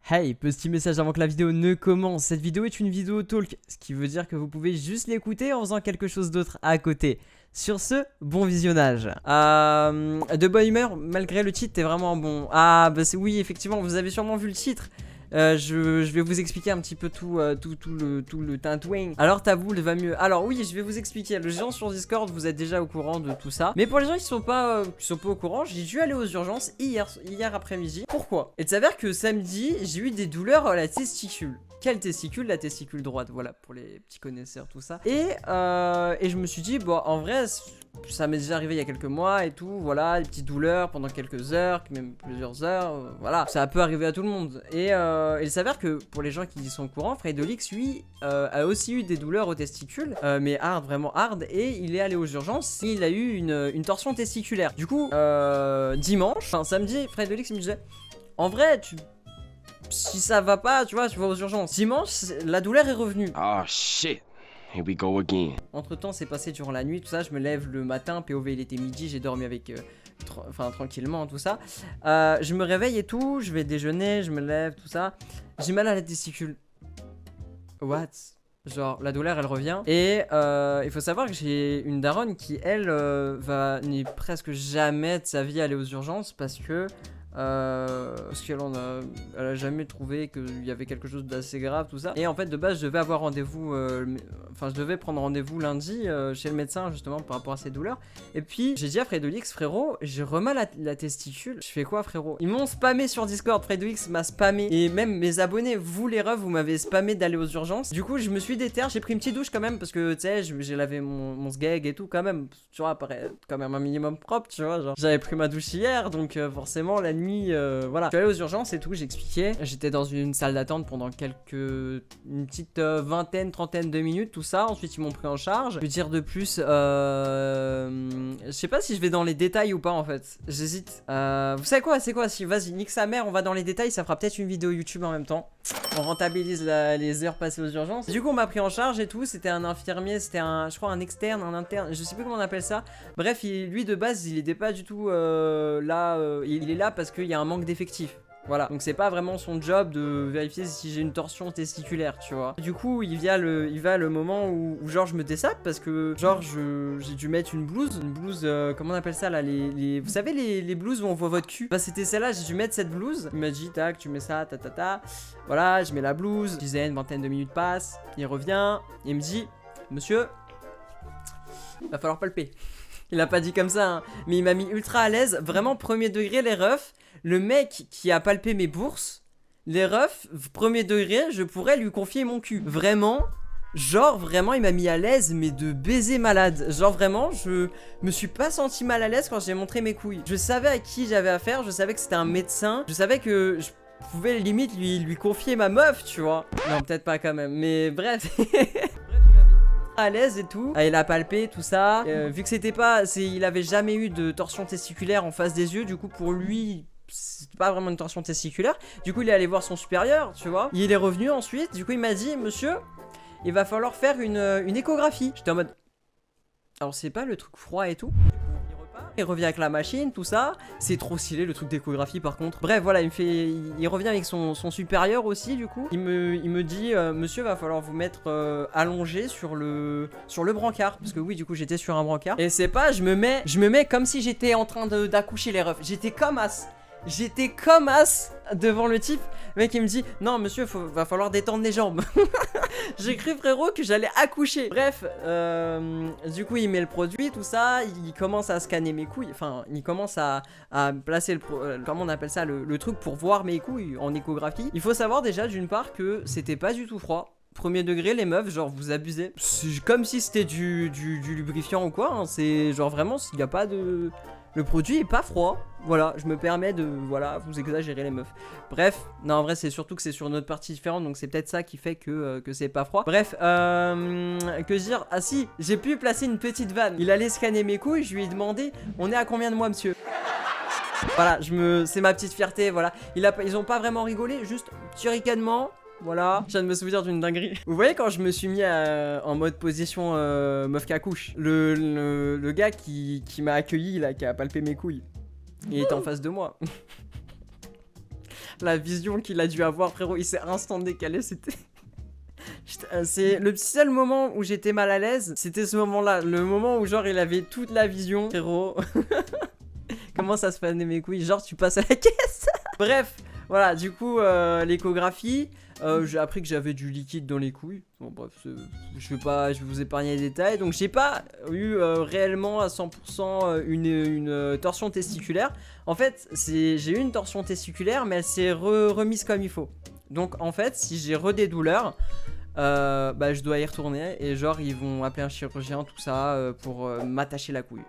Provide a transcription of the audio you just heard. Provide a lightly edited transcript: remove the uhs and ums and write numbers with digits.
Hey, petit message avant que la vidéo ne commence. Cette vidéo est une vidéo talk, ce qui veut dire que vous pouvez juste l'écouter en faisant quelque chose d'autre à côté. Sur ce, bon visionnage. De bonne humeur, malgré le titre, t'es vraiment bon. Ah, bah oui, effectivement, vous avez sûrement vu le titre. Je vais vous expliquer un petit peu tout le tintouin. Alors Taboul va mieux. Alors oui, je vais vous expliquer. Les gens sur Discord, vous êtes déjà au courant de tout ça. Mais pour les gens qui sont pas au courant, j'ai dû aller aux urgences hier après-midi. Pourquoi? Il s'avère que samedi, j'ai eu des douleurs à la testicule. Quelle testicule? La testicule droite, voilà, pour les petits connaisseurs, tout ça. Et je me suis dit, bon, en vrai, ça m'est déjà arrivé il y a quelques mois et tout, voilà, des petites douleurs pendant quelques heures, même plusieurs heures, voilà, ça peut arriver à tout le monde. Et il s'avère que pour les gens qui sont au courant, Fredolix, lui, a aussi eu des douleurs aux testicules, mais hard, vraiment hard, et il est allé aux urgences, il a eu une torsion testiculaire. Du coup, dimanche, enfin samedi, Fredolix me disait, en vrai, si ça va pas, tu vois, tu vas aux urgences. Dimanche, la douleur est revenue. Oh shit, here we go again. Entre temps, c'est passé durant la nuit, tout ça. Je me lève le matin, POV il était midi, j'ai dormi avec, tranquillement, tout ça. Je me réveille et tout, je vais déjeuner, je me lève, tout ça. J'ai mal à la testicule. What? Genre, la douleur elle revient. Et il faut savoir que j'ai une daronne qui, elle, n'est presque jamais de sa vie aller aux urgences parce qu'elle a jamais trouvé qu'il y avait quelque chose d'assez grave, tout ça. Et en fait, de base, je devais avoir rendez-vous, je devais prendre rendez-vous lundi chez le médecin, justement, par rapport à ces douleurs. Et puis, j'ai dit à Fredolix, frérot, j'ai remal la testicule. Je fais quoi, frérot? Ils m'ont spammé sur Discord, Fredolix m'a spammé. Et même mes abonnés, vous les refs, vous m'avez spammé d'aller aux urgences. Du coup, je me suis déterre, j'ai pris une petite douche quand même, parce que, tu sais, j'ai lavé mon sgeg et tout, quand même. Tu vois, paraît quand même un minimum propre, tu vois. Genre, j'avais pris ma douche hier, donc forcément, la nuit, voilà. Je suis allé aux urgences et tout, j'expliquais. J'étais dans une salle d'attente pendant une petite vingtaine, trentaine de minutes, tout ça. Ensuite, ils m'ont pris en charge. Je peux dire de plus, je sais pas si je vais dans les détails ou pas en fait. J'hésite. Vous savez quoi, c'est quoi? Si vas-y, nique sa mère, on va dans les détails, ça fera peut-être une vidéo YouTube en même temps. On rentabilise les heures passées aux urgences. Du coup, on m'a pris en charge et tout. C'était un infirmier, c'était je crois un externe, un interne, je sais plus comment on appelle ça. Bref, lui de base, il était pas du tout là. Il est là parce qu'il y a un manque d'effectifs. Voilà, donc c'est pas vraiment son job de vérifier si j'ai une torsion testiculaire, tu vois. Du coup, il va le moment où genre je me dessape parce que genre j'ai dû mettre une blouse, comment on appelle ça là, vous savez les blouses où on voit votre cul. Bah c'était celle-là, j'ai dû mettre cette blouse. Il m'a dit tac, tu mets ça, ta. Voilà, je mets la blouse, dizaine, vingtaine de minutes passent, il revient, il me dit, monsieur, va falloir palper. Il a pas dit comme ça, hein, mais il m'a mis ultra à l'aise, vraiment premier degré les refs. Le mec qui a palpé mes bourses, les refs, premier degré, je pourrais lui confier mon cul. Vraiment, genre vraiment, il m'a mis à l'aise, mais de baiser malade. Genre vraiment, je me suis pas senti mal à l'aise quand j'ai montré mes couilles. Je savais à qui j'avais affaire, je savais que c'était un médecin, je savais que je pouvais limite lui confier ma meuf, tu vois. Non, peut-être pas quand même, mais bref. À l'aise et tout, il a palpé tout ça, vu que il avait jamais eu de torsion testiculaire en face des yeux, du coup pour lui c'est pas vraiment une torsion testiculaire. Du coup il est allé voir son supérieur, tu vois. Il est revenu ensuite, du coup il m'a dit, monsieur, il va falloir faire une échographie. J'étais en mode, alors c'est pas le truc froid et tout. Il revient avec la machine, tout ça. C'est trop stylé le truc d'échographie par contre. Bref, voilà, il revient avec son supérieur aussi du coup. Il me dit, monsieur, va falloir vous mettre allongé sur le brancard. Parce que oui, du coup, j'étais sur un brancard. Et c'est pas, je me mets comme si j'étais en train d'accoucher les refs. J'étais comme as devant le type. Le mec il me dit, non monsieur, va falloir détendre les jambes. J'ai cru frérot que j'allais accoucher. Bref, du coup il met le produit, tout ça. Il commence à scanner mes couilles. Enfin, il commence à placer comment on appelle ça, le truc pour voir mes couilles en échographie. Il faut savoir déjà d'une part que c'était pas du tout froid. Premier degré, les meufs, genre vous abusez. C'est comme si c'était du lubrifiant ou quoi, hein. C'est genre vraiment, s'il n'y a pas de... Le produit est pas froid. Voilà, je me permets de, voilà, vous exagérer les meufs. Bref, non en vrai c'est surtout que c'est sur une autre partie différente, donc c'est peut-être ça qui fait que c'est pas froid. Bref, que dire? Ah si, j'ai pu placer une petite vanne. Il allait scanner mes couilles, je lui ai demandé, on est à combien de mois monsieur? Voilà, c'est ma petite fierté, voilà. Ils ont pas vraiment rigolé, juste petit ricanement. Voilà, je viens de me souvenir d'une dinguerie. Vous voyez quand je me suis mis en mode position meuf qu'accouche, le gars qui m'a accueilli là, qui a palpé mes couilles, il était en face de moi. La vision qu'il a dû avoir, frérot, il s'est instant décalé, c'était... C'est le seul moment où j'étais mal à l'aise, c'était ce moment-là, le moment où genre il avait toute la vision, frérot. Comment ça se fanait mes couilles, genre tu passes à la caisse. Bref, voilà, du coup l'échographie, j'ai appris que j'avais du liquide dans les couilles. Bon bref, je vais vous épargner les détails. Donc j'ai pas eu réellement à 100% une torsion testiculaire. En fait, j'ai eu une torsion testiculaire, mais elle s'est remise comme il faut. Donc en fait, si j'ai des douleurs, bah je dois y retourner et genre ils vont appeler un chirurgien, tout ça, pour m'attacher la couille.